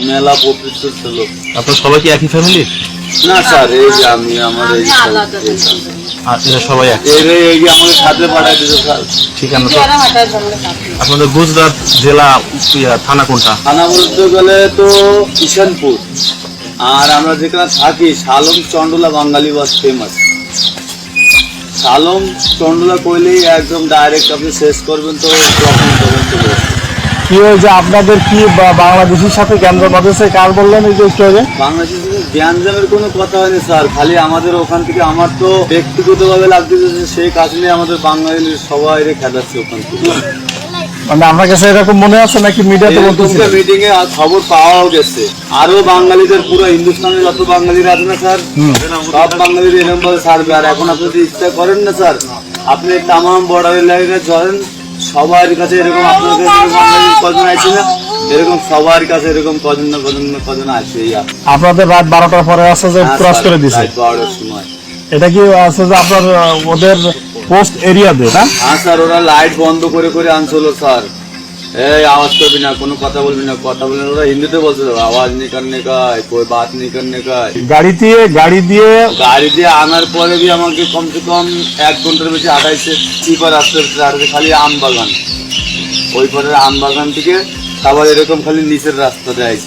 মেলা প্রকৃত ছিল। আপনার সবাই কি একই ফ্যামিলি? না স্যার, এই যে আমি আমার এই আর এরা সবাই এক? এই যে আমাদের সাথে পাঠাই দিল স্যার। ঠিকানা তো আপনাদের গুজরাট জেলা থানা কোনটা? থানা বলতে গেলে তো কিষানপুর, আর আমরা যেখানে থাকি সালম চন্ডলা বাঙালি বাস ফেমাস। সালম চন্ডলা কইলেই একদম ডাইরেক্ট আপনি শেষ করবেন তো কি হয়েছে আপনাদের? কি বাংলাদেশের সাথে কেন্দ্র বাঁধেছে? কার বললেন এই যে একটু আগে? বাংলাদেশের জ্ঞানজামের কোনো কথা হয়নি স্যার, খালি আমাদের ওখান থেকে আমার তো ব্যক্তিগতভাবে লাগতেছে যে সেই কারণে আমাদের বাঙালির সবাই খেলাচ্ছে ওখান থেকে। মানে আপনার কাছে এরকম মনে আছে নাকি মিডিয়াতে বলতেছে? মিটিং এ খবর পাওয়াও গেছে, আরো বাঙালিদের পুরো হিন্দুস্তানের যত বাঙালিরা আছে না স্যার, সব বাঙালির এরকম ভাবে ছাড়বে। আর এখন আপনি যদি ইচ্ছা করেন না স্যার, আপনি তামাম বর্ডার এলাকায় ধরেন, সবার কাছে এরকম আপনার কাছে কজন আছে না, এরকম সবার কাছে এরকম কজন না কজন আছে। আপনাদের রাত 12টার পরে আছে যে ক্রস করে দিছে? 12টার সময়। এটা কি আছে যে আপনার ওদের পোস্ট এরিয়া দেয় না? হ্যাঁ স্যার, ওরা লাইট বন্ধ করে করে আনছিল স্যার। এই আওয়াজ করবি না, কোনো কথা বলবি না, কথা বলবেন। ওরা হিন্দিতে বলছিল আওয়াজ নেই করনে কা, কোই বাত নেই করনে কা। গাড়ি দিয়ে আনার পরে भी আমাকে কমসে কম 1 ঘন্টার বেশি হাঁটাইছে। চিপার আসতে খালি আম বাগান, ওই পরে আম বাগান থেকে আবার এরকম খালি নিচের রাস্তাতে আইছে।